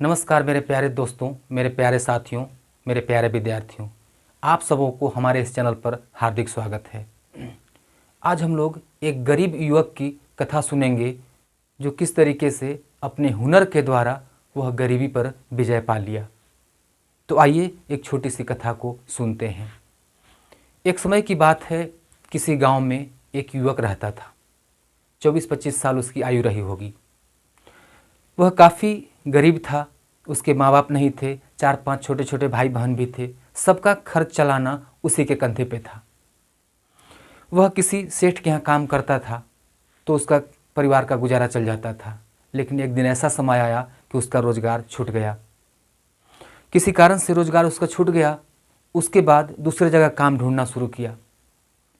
नमस्कार मेरे प्यारे दोस्तों, मेरे प्यारे साथियों, मेरे प्यारे विद्यार्थियों। आप सबों को हमारे इस चैनल पर हार्दिक स्वागत है। आज हम लोग एक गरीब युवक की कथा सुनेंगे जो किस तरीके से अपने हुनर के द्वारा वह गरीबी पर विजय पा लिया। तो आइए एक छोटी सी कथा को सुनते हैं। एक समय की बात है, किसी गांव में एक युवक रहता था। 24-25 साल उसकी आयु रही होगी। वह काफ़ी गरीब था। उसके माँ बाप नहीं थे, 4-5 छोटे छोटे भाई बहन भी थे। सबका खर्च चलाना उसी के कंधे पे था। वह किसी सेठ के यहाँ काम करता था तो उसका परिवार का गुजारा चल जाता था। लेकिन एक दिन ऐसा समय आया कि उसका रोज़गार छूट गया। किसी कारण से रोज़गार उसका छूट गया। उसके बाद दूसरे जगह काम ढूंढना शुरू किया।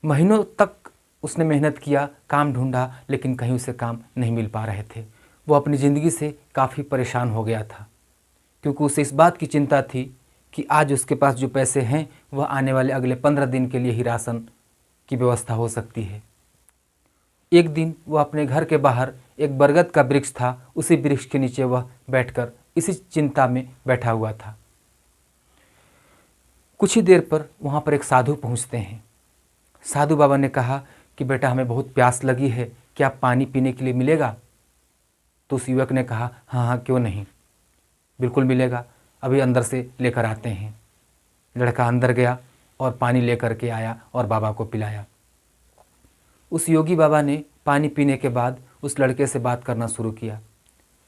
महीनों तक उसने मेहनत किया, काम ढूंढा, लेकिन कहीं उसे काम नहीं मिल पा रहे थे। वो अपनी ज़िंदगी से काफ़ी परेशान हो गया था, क्योंकि उसे इस बात की चिंता थी कि आज उसके पास जो पैसे हैं वह आने वाले अगले 15 दिन के लिए ही राशन की व्यवस्था हो सकती है। एक दिन वह अपने घर के बाहर एक बरगद का वृक्ष था, उसी वृक्ष के नीचे वह बैठकर इसी चिंता में बैठा हुआ था। कुछ ही देर पर वहाँ पर एक साधु पहुँचते हैं। साधु बाबा ने कहा कि बेटा, हमें बहुत प्यास लगी है, क्या पानी पीने के लिए मिलेगा? तो उस युवक ने कहा, हाँ हाँ, क्यों नहीं, बिल्कुल मिलेगा, अभी अंदर से लेकर आते हैं। लड़का अंदर गया और पानी लेकर के आया और बाबा को पिलाया। उस योगी बाबा ने पानी पीने के बाद उस लड़के से बात करना शुरू किया।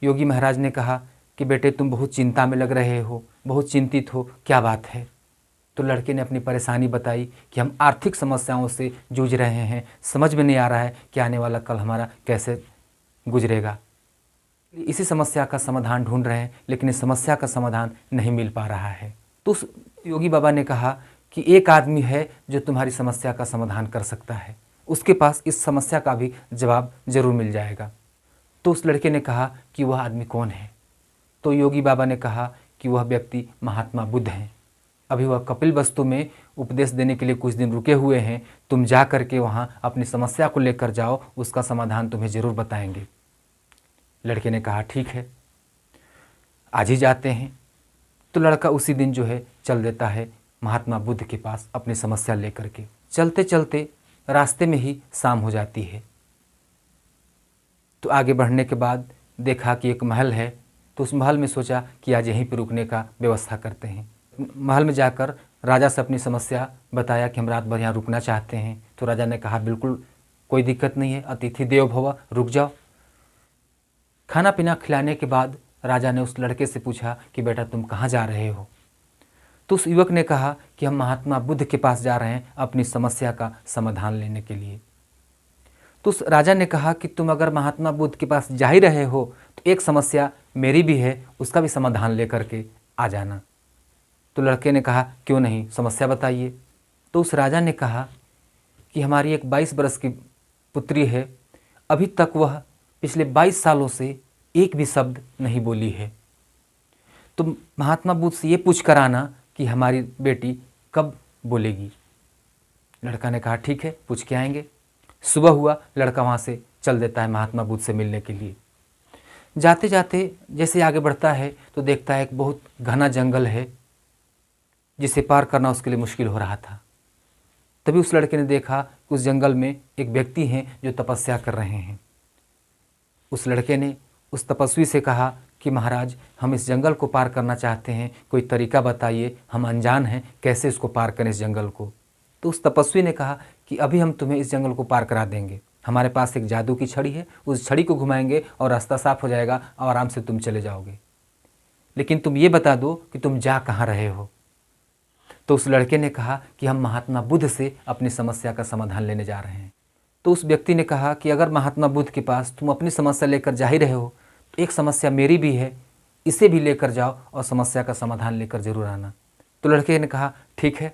योगी महाराज ने कहा कि बेटे, तुम बहुत चिंता में लग रहे हो, बहुत चिंतित हो, क्या बात है? तो लड़के ने अपनी परेशानी बताई कि हम आर्थिक समस्याओं से जूझ रहे हैं, समझ में नहीं आ रहा है कि आने वाला कल हमारा कैसे गुजरेगा। इसी समस्या का समाधान ढूंढ रहे हैं, लेकिन इस समस्या का समाधान नहीं मिल पा रहा है। तो उस योगी बाबा ने कहा कि एक आदमी है जो तुम्हारी समस्या का समाधान कर सकता है, उसके पास इस समस्या का भी जवाब जरूर मिल जाएगा। तो उस लड़के ने कहा कि वह आदमी कौन है? तो योगी बाबा ने कहा कि वह व्यक्ति महात्मा बुद्ध हैं। अभी वह कपिलवस्तु में उपदेश देने के लिए कुछ दिन रुके हुए हैं। तुम जा करके वहाँ अपनी समस्या को लेकर जाओ, उसका समाधान तुम्हें ज़रूर बताएंगे। लड़के ने कहा ठीक है, आज ही जाते हैं। तो लड़का उसी दिन जो है चल देता है महात्मा बुद्ध के पास अपनी समस्या लेकर के। चलते चलते रास्ते में ही शाम हो जाती है। तो आगे बढ़ने के बाद देखा कि एक महल है। तो उस महल में सोचा कि आज यहीं पर रुकने का व्यवस्था करते हैं। महल में जाकर राजा से अपनी समस्या बताया कि हम रात भर यहाँ रुकना चाहते हैं। तो राजा ने कहा बिल्कुल कोई दिक्कत नहीं है, अतिथि देवो भव, रुक जाओ। खाना पीना खिलाने के बाद राजा ने उस लड़के से पूछा कि बेटा, तुम कहाँ जा रहे हो? तो उस युवक ने कहा कि हम महात्मा बुद्ध के पास जा रहे हैं अपनी समस्या का समाधान लेने के लिए। तो उस राजा ने कहा कि तुम अगर महात्मा बुद्ध के पास जा ही रहे हो तो एक समस्या मेरी भी है, उसका भी समाधान लेकर के आ जाना। तो लड़के ने कहा क्यों नहीं, समस्या बताइए। तो उस राजा ने कहा कि हमारी एक 22 बरस की पुत्री है, अभी तक वह पिछले 22 सालों से एक भी शब्द नहीं बोली है। तो महात्मा बुद्ध से ये पूछ कर आना कि हमारी बेटी कब बोलेगी। लड़का ने कहा ठीक है, पूछ के आएंगे। सुबह हुआ, लड़का वहाँ से चल देता है महात्मा बुद्ध से मिलने के लिए। जाते जाते जैसे आगे बढ़ता है तो देखता है एक बहुत घना जंगल है जिसे पार करना उसके लिए मुश्किल हो रहा था। तभी उस लड़के ने देखा कि उस जंगल में एक व्यक्ति हैं जो तपस्या कर रहे हैं। उस लड़के ने उस तपस्वी से कहा कि महाराज, हम इस जंगल को पार करना चाहते हैं, कोई तरीका बताइए, हम अनजान हैं, कैसे इसको पार करें इस जंगल को। तो उस तपस्वी ने कहा कि अभी हम तुम्हें इस जंगल को पार करा देंगे, हमारे पास एक जादू की छड़ी है, उस छड़ी को घुमाएंगे और रास्ता साफ हो जाएगा और आराम से तुम चले जाओगे, लेकिन तुम ये बता दो कि तुम जा कहाँ रहे हो। तो उस लड़के ने कहा कि हम महात्मा बुद्ध से अपनी समस्या का समाधान लेने जा रहे हैं। तो उस व्यक्ति ने कहा कि अगर महात्मा बुद्ध के पास तुम अपनी समस्या लेकर जा ही रहे हो तो एक समस्या मेरी भी है, इसे भी लेकर जाओ और समस्या का समाधान लेकर जरूर आना। तो लड़के ने कहा ठीक है।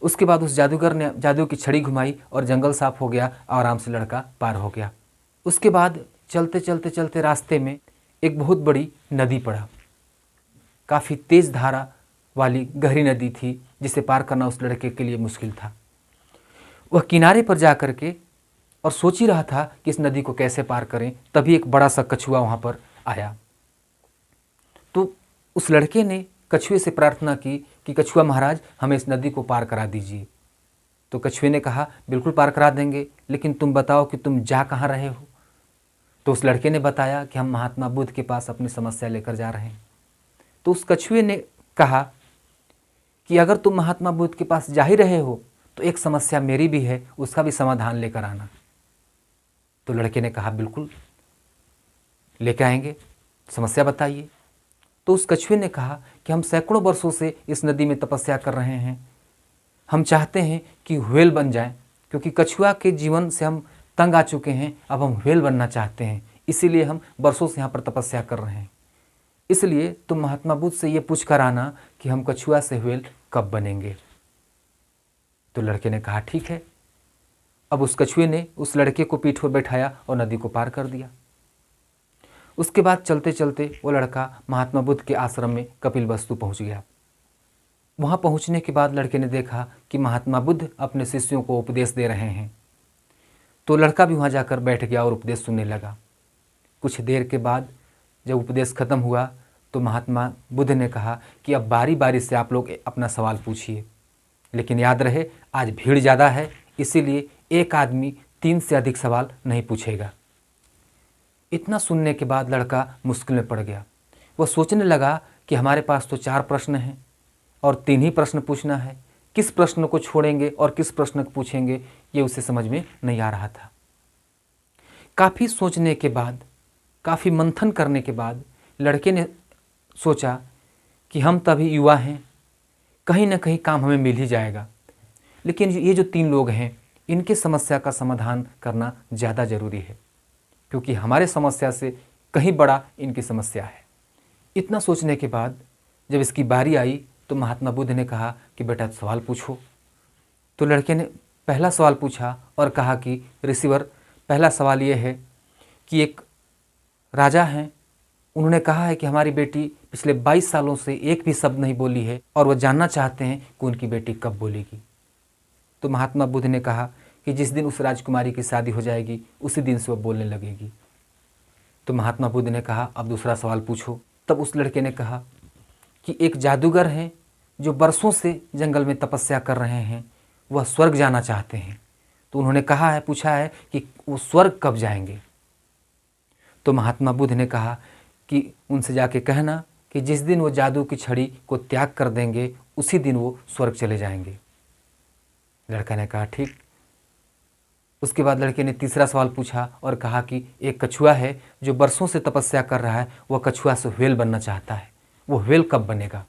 उसके बाद उस जादूगर ने जादू की छड़ी घुमाई और जंगल साफ हो गया और आराम से लड़का पार हो गया। उसके बाद चलते चलते चलते रास्ते में एक बहुत बड़ी नदी पड़ा। काफ़ी तेज़ धारा वाली गहरी नदी थी जिसे पार करना उस लड़के के लिए मुश्किल था। वह किनारे पर जा कर के और सोच ही रहा था कि इस नदी को कैसे पार करें, तभी एक बड़ा सा कछुआ वहाँ पर आया। तो उस लड़के ने कछुए से प्रार्थना की कि कछुआ महाराज, हमें इस नदी को पार करा दीजिए। तो कछुए ने कहा, बिल्कुल पार करा देंगे, लेकिन तुम बताओ कि तुम जा कहाँ रहे हो। तो उस लड़के ने बताया कि हम महात्मा बुद्ध के पास अपनी समस्या लेकर जा रहे हैं। तो उस कछुए ने कहा कि अगर तुम महात्मा बुद्ध के पास जा ही रहे हो तो एक समस्या मेरी भी है, उसका भी समाधान लेकर आना। तो लड़के ने कहा, बिल्कुल लेकर आएंगे, समस्या बताइए। तो उस कछुए ने कहा कि हम सैकड़ों वर्षों से इस नदी में तपस्या कर रहे हैं, हम चाहते हैं कि व्हेल बन जाएं, क्योंकि कछुआ के जीवन से हम तंग आ चुके हैं, अब हम व्हेल बनना चाहते हैं, इसीलिए हम वर्षों से यहाँ पर तपस्या कर रहे हैं। इसलिए तुम महात्मा बुद्ध से ये पूछ कर आना कि हम कछुआ से व्हेल कब बनेंगे। तो लड़के ने कहा, ठीक है। अब उस कछुए ने उस लड़के को पीठ पर बैठाया और नदी को पार कर दिया। उसके बाद चलते चलते वो लड़का महात्मा बुद्ध के आश्रम में कपिलवस्तु पहुंच गया। वहाँ पहुँचने के बाद लड़के ने देखा कि महात्मा बुद्ध अपने शिष्यों को उपदेश दे रहे हैं। तो लड़का भी वहाँ जाकर बैठ गया और उपदेश सुनने लगा। कुछ देर के बाद जब उपदेश खत्म हुआ तो महात्मा बुद्ध ने कहा कि अब बारी बारी से आप लोग अपना सवाल पूछिए, लेकिन याद रहे आज भीड़ ज़्यादा है, इसीलिए एक आदमी 3 से अधिक सवाल नहीं पूछेगा। इतना सुनने के बाद लड़का मुश्किल में पड़ गया। वह सोचने लगा कि हमारे पास तो 4 प्रश्न हैं और 3 ही प्रश्न पूछना है, किस प्रश्न को छोड़ेंगे और किस प्रश्न को पूछेंगे ये उसे समझ में नहीं आ रहा था। काफ़ी सोचने के बाद, काफ़ी मंथन करने के बाद लड़के ने सोचा कि हम तभी युवा हैं, कहीं ना कहीं काम हमें मिल ही जाएगा, लेकिन ये जो 3 लोग हैं इनकी समस्या का समाधान करना ज़्यादा ज़रूरी है, क्योंकि हमारे समस्या से कहीं बड़ा इनकी समस्या है। इतना सोचने के बाद जब इसकी बारी आई तो महात्मा बुद्ध ने कहा कि बेटा सवाल पूछो। तो लड़के ने पहला सवाल पूछा और कहा कि ऋषिवर, पहला सवाल ये है कि एक राजा हैं, उन्होंने कहा है कि हमारी बेटी पिछले 22 सालों से एक भी शब्द नहीं बोली है और वह जानना चाहते हैं कि उनकी बेटी कब बोलेगी। तो महात्मा बुद्ध ने कहा कि जिस दिन उस राजकुमारी की शादी हो जाएगी उसी दिन से वह बोलने लगेगी। तो महात्मा बुद्ध ने कहा, अब दूसरा सवाल पूछो। तब उस लड़के ने कहा कि एक जादूगर हैं जो बरसों से जंगल में तपस्या कर रहे हैं, वह स्वर्ग जाना चाहते हैं, तो उन्होंने कहा है, पूछा है कि वो स्वर्ग कब जाएंगे। तो महात्मा बुद्ध ने कहा कि उनसे जाके कहना कि जिस दिन वो जादू की छड़ी को त्याग कर देंगे उसी दिन वो स्वर्ग चले जाएंगे। लड़का ने कहा ठीक। उसके बाद लड़के ने तीसरा सवाल पूछा और कहा कि एक कछुआ है जो बरसों से तपस्या कर रहा है, वह कछुआ से व्हेल बनना चाहता है, वो व्हेल कब बनेगा।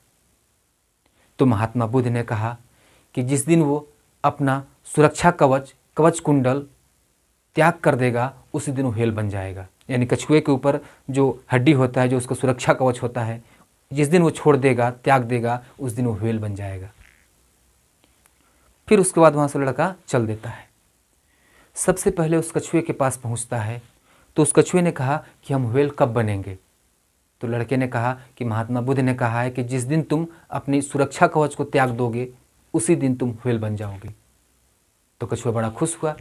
तो महात्मा बुद्ध ने कहा कि जिस दिन वो अपना सुरक्षा कवच कुंडल त्याग कर देगा उसी दिन वो व्हेल बन जाएगा। यानी कछुए के ऊपर जो हड्डी होता है, जो उसका सुरक्षा कवच होता है, जिस दिन वो छोड़ देगा, त्याग देगा, उस दिन वो व्हेल बन जाएगा। फिर उसके बाद वहाँ से लड़का चल देता है। सबसे पहले उस कछुए के पास पहुँचता है तो उस कछुए ने कहा कि हम व्हेल कब बनेंगे। तो लड़के ने कहा कि महात्मा बुद्ध ने कहा है कि जिस दिन तुम अपनी सुरक्षा कवच को त्याग दोगे उसी दिन तुम व्हेल बन जाओगे। तो कछुआ बड़ा खुश हुआ।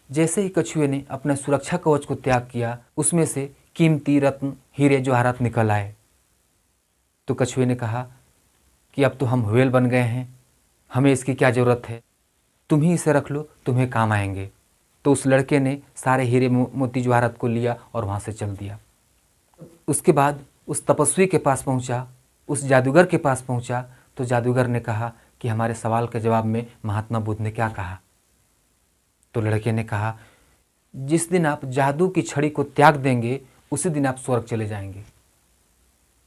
जैसे ही कछुए ने अपने सुरक्षा कवच को त्याग किया उसमें से कीमती रत्न, हीरे जवाहरात निकल आए। तो कछुए ने कहा कि अब तो हम व्हेल बन गए हैं, हमें इसकी क्या ज़रूरत है, तुम ही इसे रख लो, तुम्हें काम आएंगे। तो उस लड़के ने सारे हीरे मोती जवाहरात को लिया और वहाँ से चल दिया। उसके बाद उस तपस्वी के पास पहुँचा, उस जादूगर के पास पहुँचा तो जादूगर ने कहा कि हमारे सवाल के जवाब में महात्मा बुद्ध ने क्या कहा। तो लड़के ने कहा जिस दिन आप जादू की छड़ी को त्याग देंगे उसी दिन आप स्वर्ग चले जाएंगे।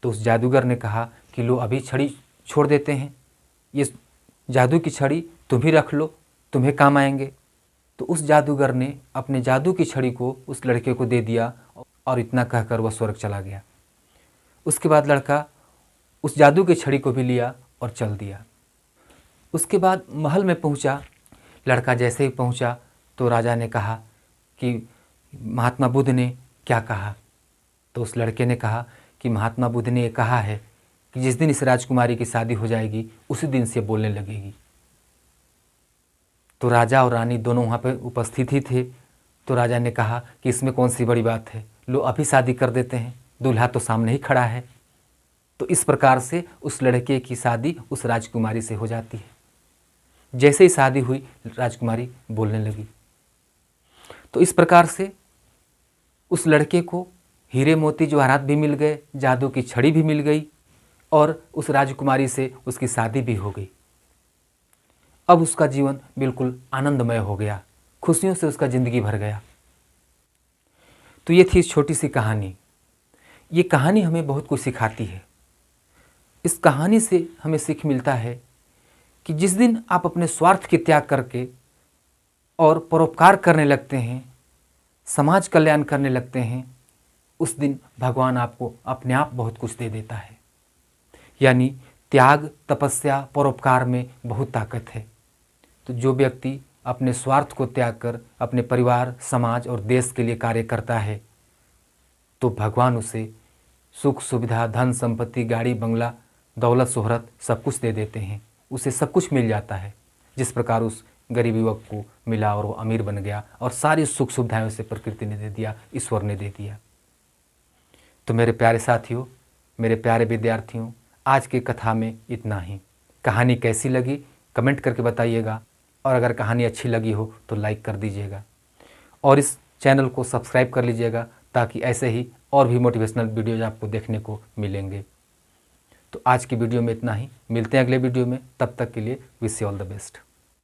तो उस जादूगर ने कहा कि लो अभी छड़ी छोड़ देते हैं, ये जादू की छड़ी तुम ही रख लो, तुम्हें काम आएंगे। तो उस जादूगर ने अपने जादू की छड़ी को उस लड़के को दे दिया और इतना कहकर वह स्वर्ग चला गया। उसके बाद लड़का उस जादू की छड़ी को भी लिया और चल दिया। उसके बाद महल में पहुंचा। लड़का जैसे ही पहुंचा तो राजा ने कहा कि महात्मा बुद्ध ने क्या कहा। तो उस लड़के ने कहा कि महात्मा बुद्ध ने ये कहा है कि जिस दिन इस राजकुमारी की शादी हो जाएगी उसी दिन से बोलने लगेगी। तो राजा और रानी दोनों वहाँ पर उपस्थित ही थे। तो राजा ने कहा कि इसमें कौन सी बड़ी बात है, लो अभी शादी कर देते हैं, दूल्हा तो सामने ही खड़ा है। तो इस प्रकार से उस लड़के की शादी उस राजकुमारी से हो जाती है। जैसे ही शादी हुई, राजकुमारी बोलने लगी। तो इस प्रकार से उस लड़के को हीरे मोती जवाहरात भी मिल गए, जादू की छड़ी भी मिल गई और उस राजकुमारी से उसकी शादी भी हो गई। अब उसका जीवन बिल्कुल आनंदमय हो गया, खुशियों से उसका ज़िंदगी भर गया। तो ये थी छोटी सी कहानी। ये कहानी हमें बहुत कुछ सिखाती है। इस कहानी से हमें सीख मिलता है कि जिस दिन आप अपने स्वार्थ के त्याग करके और परोपकार करने लगते हैं, समाज कल्याण करने लगते हैं, उस दिन भगवान आपको अपने आप बहुत कुछ दे देता है। यानी त्याग, तपस्या, परोपकार में बहुत ताकत है। तो जो व्यक्ति अपने स्वार्थ को त्याग कर अपने परिवार, समाज और देश के लिए कार्य करता है, तो भगवान उसे सुख, सुविधा, धन, संपत्ति, गाड़ी, बंगला, दौलत, शोहरत सब कुछ दे देते हैं। उसे सब कुछ मिल जाता है, जिस प्रकार उस गरीब युवक को मिला और वो अमीर बन गया और सारी सुख सुविधाएं उसे प्रकृति ने दे दिया, ईश्वर ने दे दिया। तो मेरे प्यारे साथियों, मेरे प्यारे विद्यार्थियों, आज की कथा में इतना ही। कहानी कैसी लगी कमेंट करके बताइएगा, और अगर कहानी अच्छी लगी हो तो लाइक कर दीजिएगा और इस चैनल को सब्सक्राइब कर लीजिएगा, ताकि ऐसे ही और भी मोटिवेशनल वीडियोज आपको देखने को मिलेंगे। तो आज की वीडियो में इतना ही, मिलते हैं अगले वीडियो में। तब तक के लिए wish you all the best.